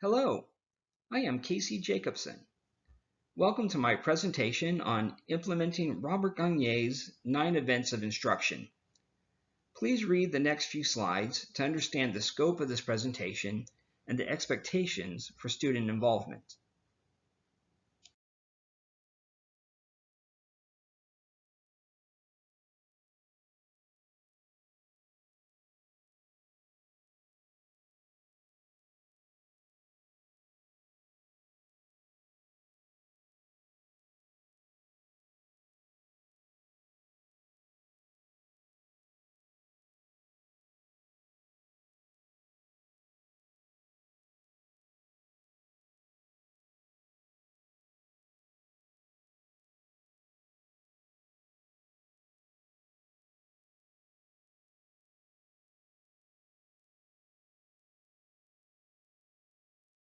Hello, I am Casey Jacobson. Welcome to my presentation on implementing Robert Gagne's 9 events of instruction. Please read the next few slides to understand the scope of this presentation and the expectations for student involvement.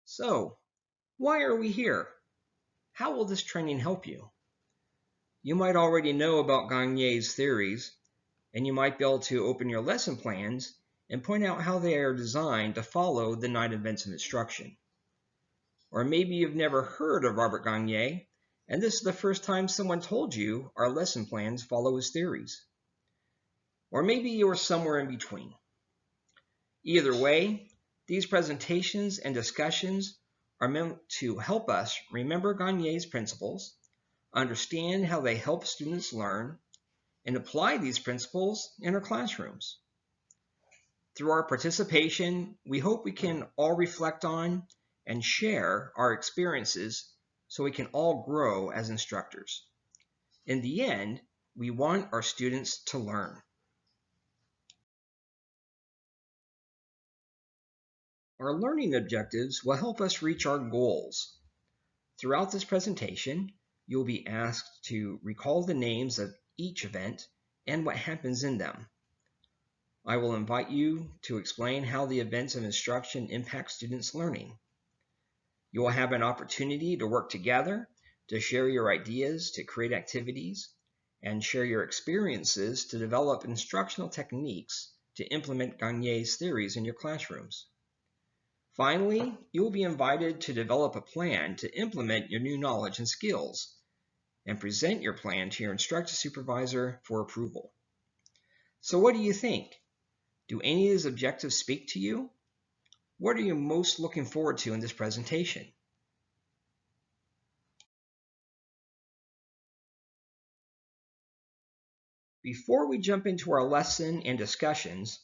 So, why are we here? How will this training help you? You might already know about Gagne's theories, and you might be able to open your lesson plans and point out how they are designed to follow the 9 events of instruction. Or maybe you've never heard of Robert Gagne, and this is the first time someone told you our lesson plans follow his theories. Or maybe you are somewhere in between. Either way, these presentations and discussions are meant to help us remember Gagne's principles, understand how they help students learn, and apply these principles in our classrooms. Through our participation, we hope we can all reflect on and share our experiences so we can all grow as instructors. In the end, we want our students to learn. Our learning objectives will help us reach our goals. Throughout this presentation, you'll be asked to recall the names of each event and what happens in them. I will invite you to explain how the events of instruction impact students' learning. You will have an opportunity to work together, to share your ideas, to create activities, and share your experiences to develop instructional techniques to implement Gagne's theories in your classrooms. Finally, you will be invited to develop a plan to implement your new knowledge and skills, and present your plan to your instructor supervisor for approval. So what do you think? Do any of these objectives speak to you? What are you most looking forward to in this presentation? Before we jump into our lesson and discussions,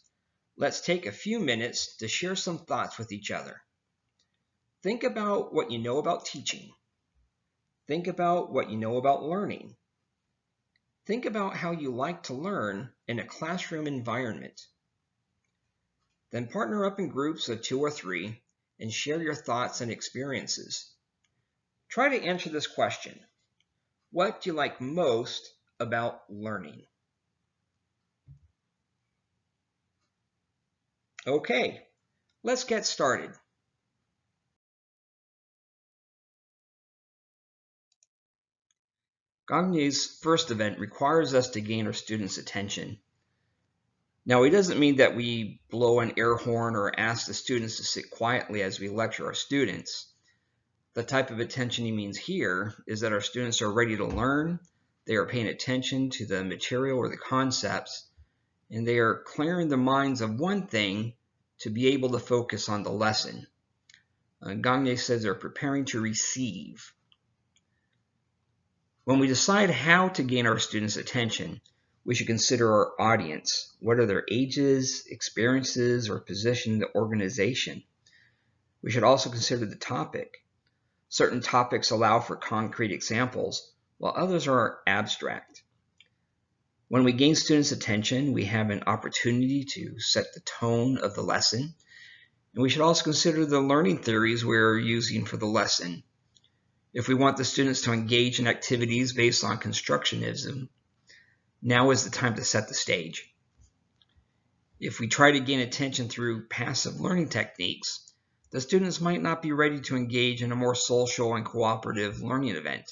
let's take a few minutes to share some thoughts with each other. Think about what you know about teaching. Think about what you know about learning. Think about how you like to learn in a classroom environment. Then partner up in groups of 2 or 3 and share your thoughts and experiences. Try to answer this question. What do you like most about learning? Okay, let's get started. Gagne's first event requires us to gain our students' attention. Now, it doesn't mean that we blow an air horn or ask the students to sit quietly as we lecture our students. The type of attention he means here is that our students are ready to learn, they are paying attention to the material or the concepts, and they are clearing their minds of one thing to be able to focus on the lesson. Gagne says they're preparing to receive. When we decide how to gain our students' attention, we should consider our audience. What are their ages, experiences, or position in the organization? We should also consider the topic. Certain topics allow for concrete examples, while others are abstract. When we gain students' attention, we have an opportunity to set the tone of the lesson, and we should also consider the learning theories we're using for the lesson. If we want the students to engage in activities based on constructionism, now is the time to set the stage. If we try to gain attention through passive learning techniques, the students might not be ready to engage in a more social and cooperative learning event.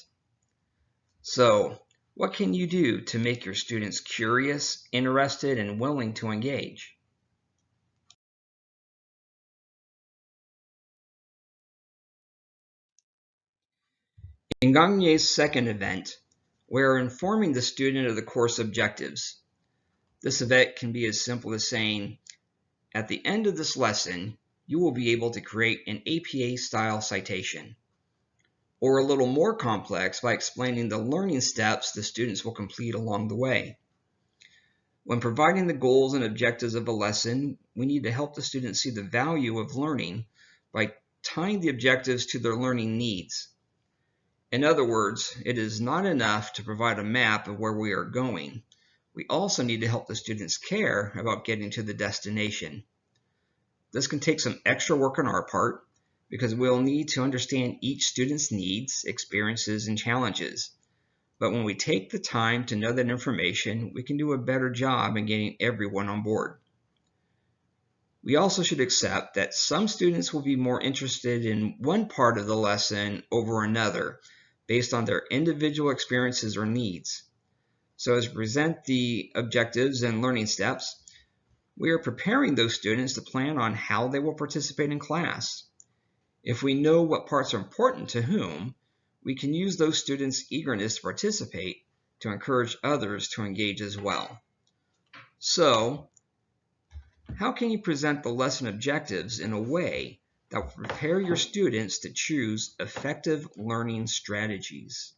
So, what can you do to make your students curious, interested, and willing to engage? In Gagne's second event, we are informing the student of the course objectives. This event can be as simple as saying, at the end of this lesson, you will be able to create an APA-style citation. Or a little more complex by explaining the learning steps the students will complete along the way. When providing the goals and objectives of a lesson, we need to help the students see the value of learning by tying the objectives to their learning needs. In other words, it is not enough to provide a map of where we are going. We also need to help the students care about getting to the destination. This can take some extra work on our part because we'll need to understand each student's needs, experiences, and challenges. But when we take the time to know that information, we can do a better job in getting everyone on board. We also should accept that some students will be more interested in one part of the lesson over another based on their individual experiences or needs. So as we present the objectives and learning steps, we are preparing those students to plan on how they will participate in class. If we know what parts are important to whom, we can use those students' eagerness to participate to encourage others to engage as well. So, how can you present the lesson objectives in a way that will prepare your students to choose effective learning strategies?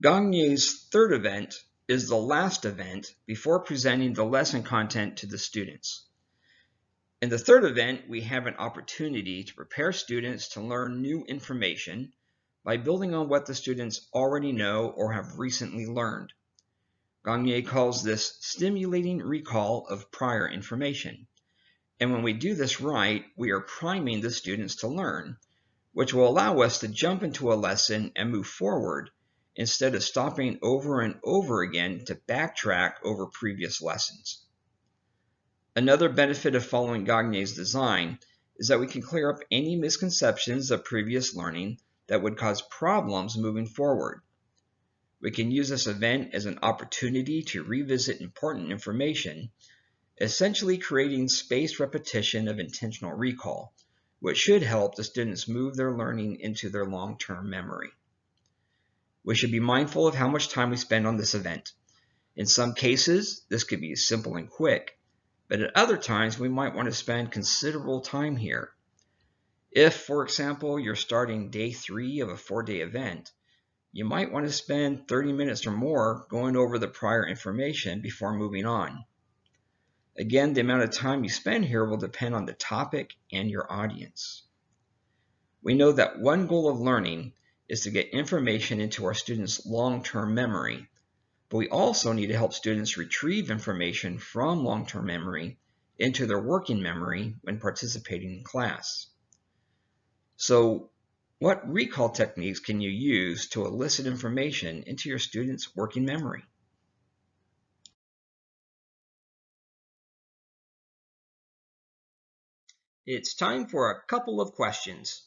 Gagne's third event is the last event before presenting the lesson content to the students. In the third event, we have an opportunity to prepare students to learn new information by building on what the students already know or have recently learned. Gagne calls this stimulating recall of prior information. And when we do this right, we are priming the students to learn, which will allow us to jump into a lesson and move forward instead of stopping over and over again to backtrack over previous lessons. Another benefit of following Gagne's design is that we can clear up any misconceptions of previous learning that would cause problems moving forward. We can use this event as an opportunity to revisit important information, essentially creating spaced repetition of intentional recall, which should help the students move their learning into their long-term memory. We should be mindful of how much time we spend on this event. In some cases, this could be simple and quick, but at other times we might want to spend considerable time here. If, for example, you're starting day 3 of a 4-day event, you might want to spend 30 minutes or more going over the prior information before moving on. Again, the amount of time you spend here will depend on the topic and your audience. We know that one goal of learning is to get information into our students' long-term memory, but we also need to help students retrieve information from long-term memory into their working memory when participating in class. So, what recall techniques can you use to elicit information into your students' working memory? It's time for a couple of questions.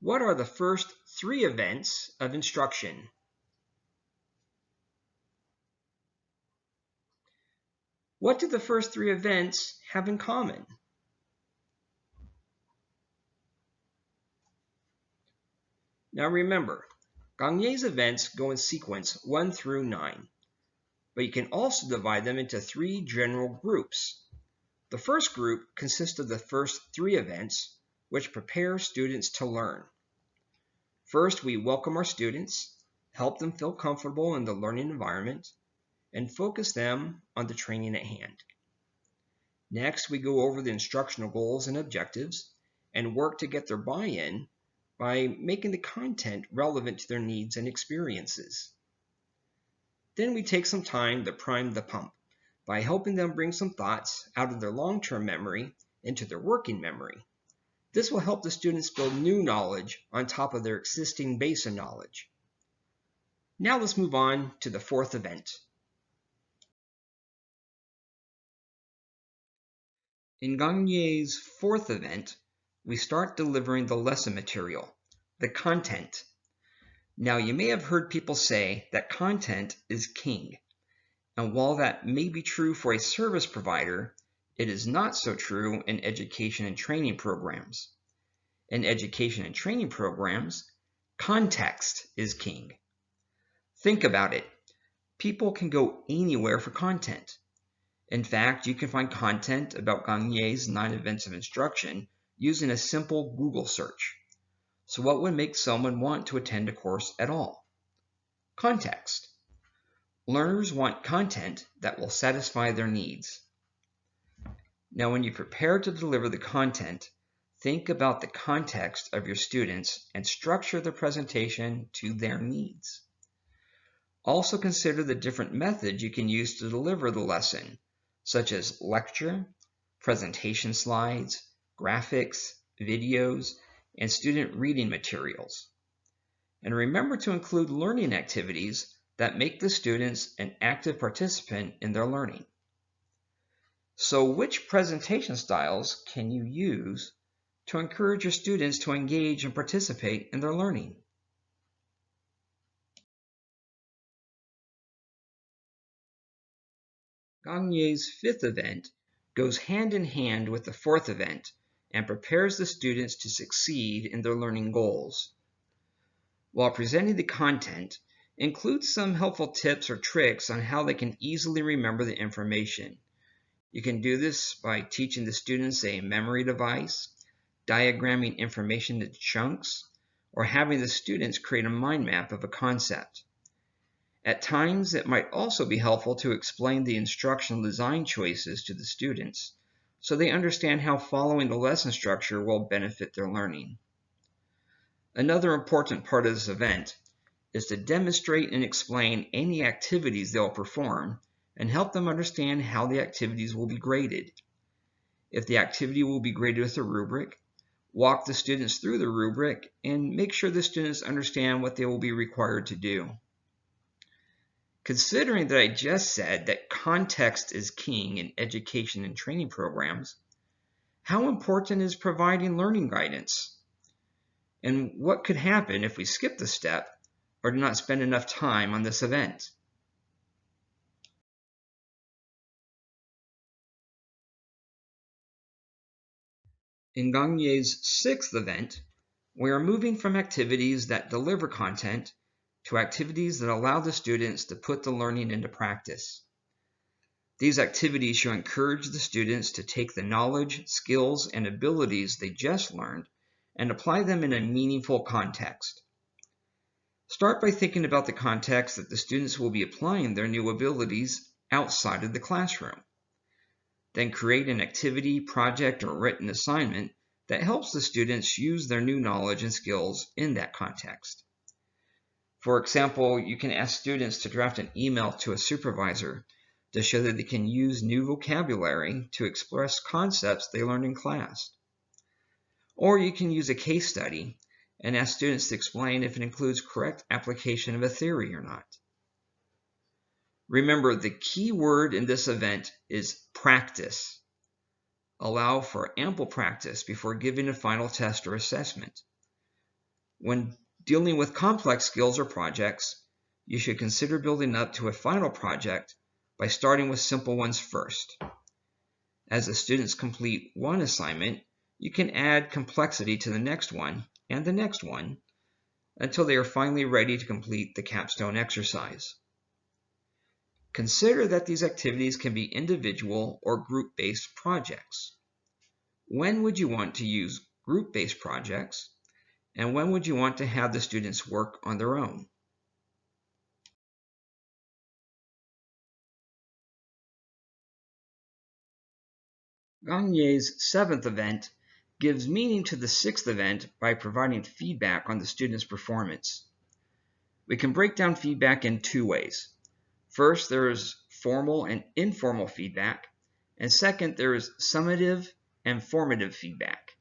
What are the first 3 events of instruction? What do the first 3 events have in common? Now remember, Gagne's events go in sequence 1 through 9, but you can also divide them into 3 general groups. The first group consists of the first 3 events, which prepare students to learn. First, we welcome our students, help them feel comfortable in the learning environment, and focus them on the training at hand. Next, we go over the instructional goals and objectives and work to get their buy-in by making the content relevant to their needs and experiences. Then we take some time to prime the pump by helping them bring some thoughts out of their long-term memory into their working memory. This will help the students build new knowledge on top of their existing base of knowledge. Now let's move on to the 4th event. In Gagne's 4th event, we start delivering the lesson material, the content. Now you may have heard people say that content is king. And while that may be true for a service provider, It is not so true in education and training programs. In education and training programs, context is king. Think about it. People can go anywhere for content. In fact, you can find content about Gagne's 9 events of instruction using a simple Google search. So what would make someone want to attend a course at all? Context. Learners want content that will satisfy their needs. Now, when you prepare to deliver the content, think about the context of your students and structure the presentation to their needs. Also consider the different methods you can use to deliver the lesson, such as lecture, presentation slides, graphics, videos, and student reading materials. And remember to include learning activities that make the students an active participant in their learning. So which presentation styles can you use to encourage your students to engage and participate in their learning? Gagne's 5th event goes hand in hand with the 4th event and prepares the students to succeed in their learning goals. While presenting the content, include some helpful tips or tricks on how they can easily remember the information. You can do this by teaching the students a memory device, diagramming information into chunks, or having the students create a mind map of a concept. At times, it might also be helpful to explain the instructional design choices to the students so they understand how following the lesson structure will benefit their learning. Another important part of this event is to demonstrate and explain any activities they'll perform and help them understand how the activities will be graded. If the activity will be graded with a rubric, walk the students through the rubric and make sure the students understand what they will be required to do. Considering that I just said that context is king in education and training programs, how important is providing learning guidance? And what could happen if we skip the step or do not spend enough time on this event? In Gagne's 6th event, we are moving from activities that deliver content to activities that allow the students to put the learning into practice. These activities should encourage the students to take the knowledge, skills, and abilities they just learned and apply them in a meaningful context. Start by thinking about the context that the students will be applying their new abilities outside of the classroom. Then create an activity, project, or written assignment that helps the students use their new knowledge and skills in that context. For example, you can ask students to draft an email to a supervisor to show that they can use new vocabulary to express concepts they learned in class. Or you can use a case study and ask students to explain if it includes correct application of a theory or not. Remember, the key word in this event is practice. Allow for ample practice before giving a final test or assessment. When dealing with complex skills or projects, you should consider building up to a final project by starting with simple ones first. As the students complete one assignment, you can add complexity to the next one and the next one until they are finally ready to complete the capstone exercise. Consider that these activities can be individual or group-based projects. When would you want to use group-based projects, and when would you want to have the students work on their own? Gagne's 7th event gives meaning to the 6th event by providing feedback on the student's performance. We can break down feedback in 2 ways. First, there is formal and informal feedback, and second, there is summative and formative feedback.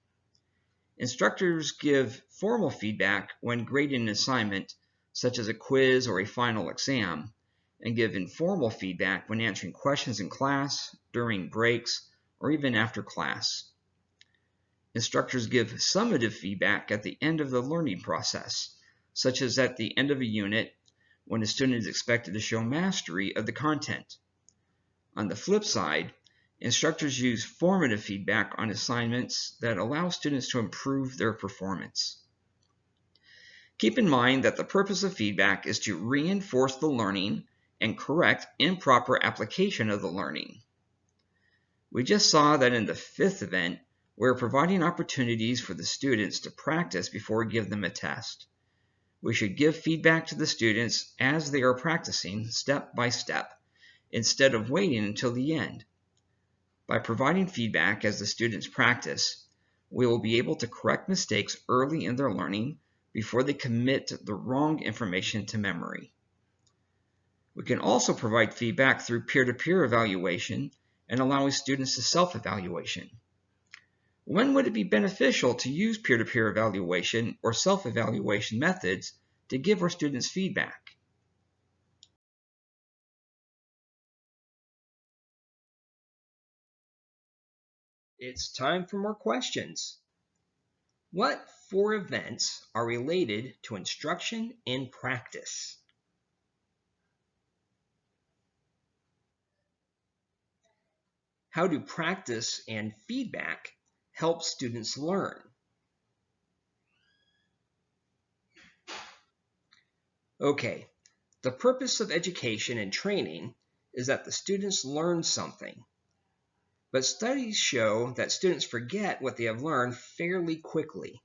Instructors give formal feedback when grading an assignment, such as a quiz or a final exam, and give informal feedback when answering questions in class, during breaks, or even after class. Instructors give summative feedback at the end of the learning process, such as at the end of a unit when a student is expected to show mastery of the content. On the flip side, instructors use formative feedback on assignments that allow students to improve their performance. Keep in mind that the purpose of feedback is to reinforce the learning and correct improper application of the learning. We just saw that in the fifth event, we're providing opportunities for the students to practice before we give them a test. We should give feedback to the students as they are practicing step by step, instead of waiting until the end. By providing feedback as the students practice, we will be able to correct mistakes early in their learning before they commit the wrong information to memory. We can also provide feedback through peer-to-peer evaluation and allowing students to self-evaluation. When would it be beneficial to use peer-to-peer evaluation or self-evaluation methods to give our students feedback? It's time for more questions. What four events are related to instruction in practice? How do practice and feedback help students learn? Okay, the purpose of education and training is that the students learn something. But studies show that students forget what they have learned fairly quickly.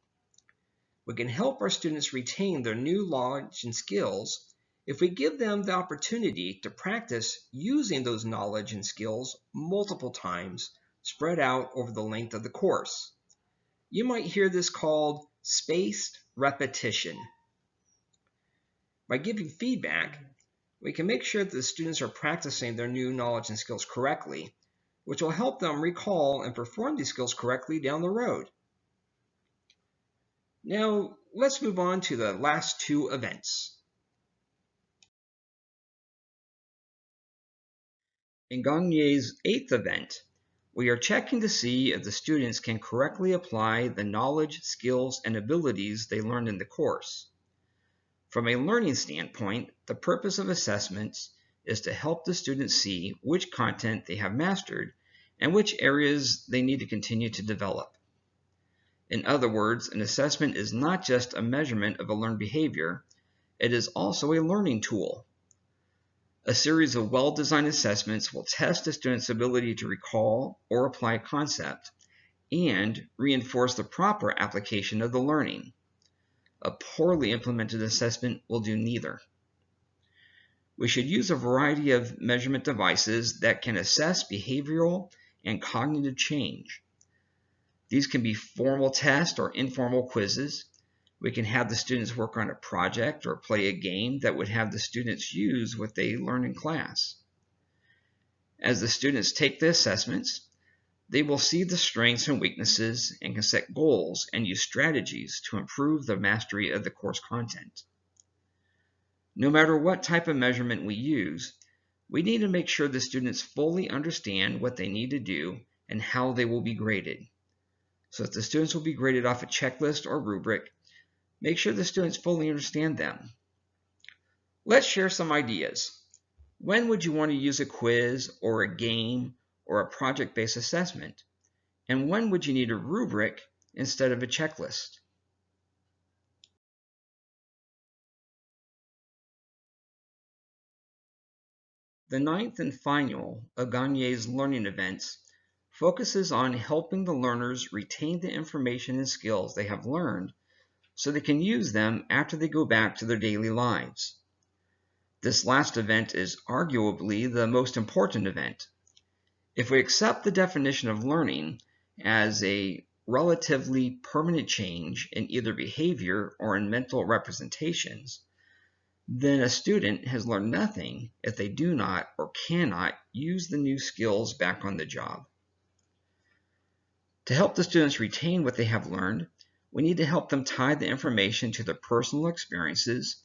We can help our students retain their new knowledge and skills if we give them the opportunity to practice using those knowledge and skills multiple times spread out over the length of the course. You might hear this called spaced repetition. By giving feedback, we can make sure that the students are practicing their new knowledge and skills correctly, which will help them recall and perform these skills correctly down the road. Now, let's move on to the last two events. In Gagne's eighth event, we are checking to see if the students can correctly apply the knowledge, skills, and abilities they learned in the course. From a learning standpoint, the purpose of assessments is to help the students see which content they have mastered and which areas they need to continue to develop. In other words, an assessment is not just a measurement of a learned behavior, it is also a learning tool. A series of well-designed assessments will test a student's ability to recall or apply a concept and reinforce the proper application of the learning. A poorly implemented assessment will do neither. We should use a variety of measurement devices that can assess behavioral and cognitive change. These can be formal tests or informal quizzes. We can have the students work on a project or play a game that would have the students use what they learn in class. As the students take the assessments, they will see the strengths and weaknesses and can set goals and use strategies to improve the mastery of the course content. No matter what type of measurement we use, we need to make sure the students fully understand what they need to do and how they will be graded. So if the students will be graded off a checklist or rubric, make sure the students fully understand them. Let's share some ideas. When would you want to use a quiz or a game or a project-based assessment? And when would you need a rubric instead of a checklist? The ninth and final of Gagne's learning events focuses on helping the learners retain the information and skills they have learned so they can use them after they go back to their daily lives. This last event is arguably the most important event. If we accept the definition of learning as a relatively permanent change in either behavior or in mental representations, then a student has learned nothing if they do not or cannot use the new skills back on the job. To help the students retain what they have learned, we need to help them tie the information to their personal experiences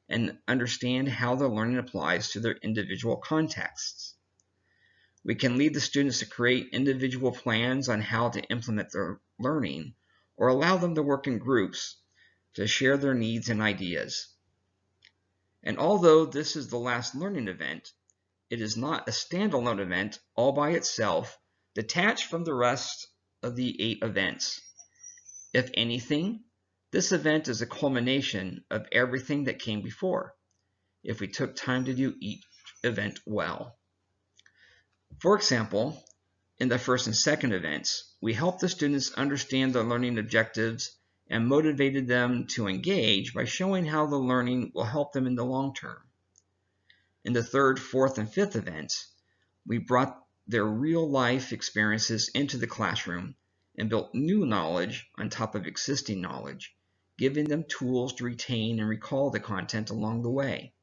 and understand how the learning applies to their individual contexts. We can lead the students to create individual plans on how to implement their learning or allow them to work in groups to share their needs and ideas. And although this is the last learning event, it is not a standalone event all by itself, detached from the rest of the 8 events. If anything, this event is a culmination of everything that came before, if we took time to do each event well. For example, in the first and second events, we helped the students understand the learning objectives and motivated them to engage by showing how the learning will help them in the long term. In the third, fourth, and fifth events, we brought their real-life experiences into the classroom and built new knowledge on top of existing knowledge, giving them tools to retain and recall the content along the way.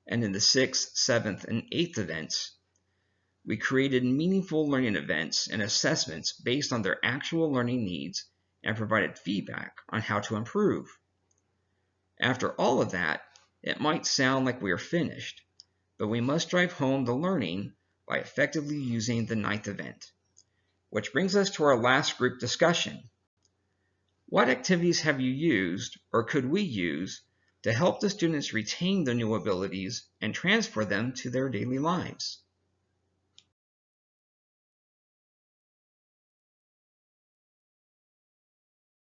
And in the sixth, seventh, and eighth events, we created meaningful learning events and assessments based on their actual learning needs and provided feedback on how to improve. After all of that, it might sound like we are finished, but we must drive home the learning by effectively using the ninth event. Which brings us to our last group discussion. What activities have you used, or could we use, to help the students retain their new abilities and transfer them to their daily lives?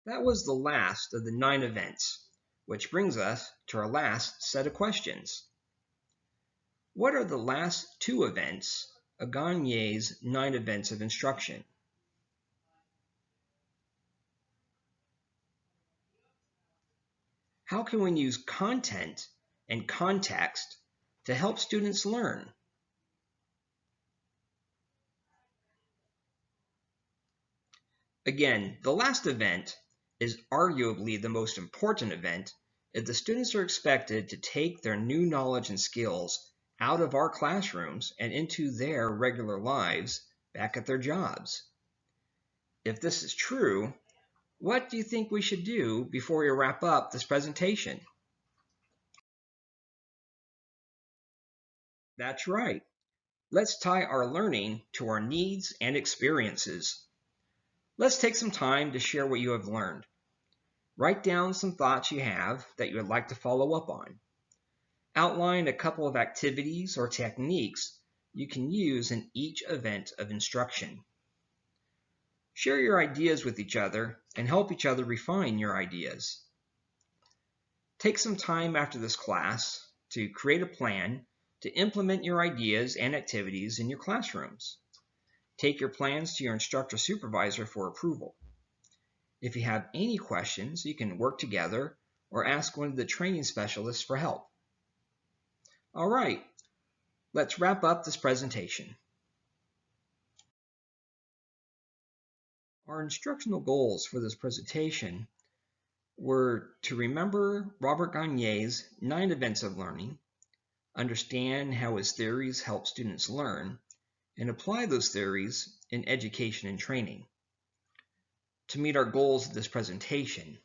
That was the last of the 9 events, which brings us to our last set of questions. What are the last 2 events of Gagne's 9 events of instruction? How can we use content and context to help students learn? Again, the last event is arguably the most important event if the students are expected to take their new knowledge and skills out of our classrooms and into their regular lives back at their jobs. If this is true, what do you think we should do before we wrap up this presentation? That's right. Let's tie our learning to our needs and experiences. Let's take some time to share what you have learned. Write down some thoughts you have that you would like to follow up on. Outline a couple of activities or techniques you can use in each event of instruction. Share your ideas with each other and help each other refine your ideas. Take some time after this class to create a plan to implement your ideas and activities in your classrooms. Take your plans to your instructor supervisor for approval. If you have any questions, you can work together or ask one of the training specialists for help. All right, let's wrap up this presentation. Our instructional goals for this presentation were to remember Robert Gagne's 9 events of learning, understand how his theories help students learn, and apply those theories in education and training. To meet our goals of this presentation,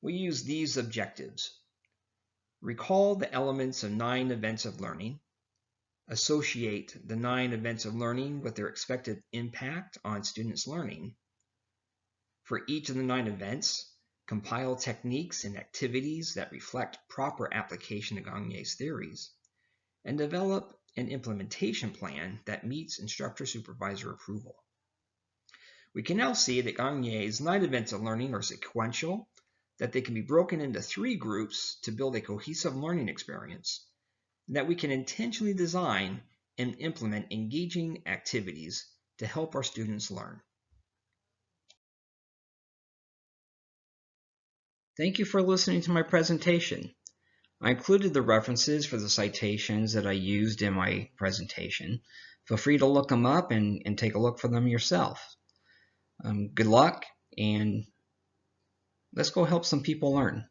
we use these objectives. Recall the elements of 9 events of learning, associate the 9 events of learning with their expected impact on students' learning. For each of the 9 events, compile techniques and activities that reflect proper application of Gagne's theories, and develop an implementation plan that meets instructor-supervisor approval. We can now see that Gagne's 9 events of learning are sequential, that they can be broken into 3 groups to build a cohesive learning experience, and that we can intentionally design and implement engaging activities to help our students learn. Thank you for listening to my presentation. I included the references for the citations that I used in my presentation. Feel free to look them up and take a look for them yourself. Good luck, and let's go help some people learn.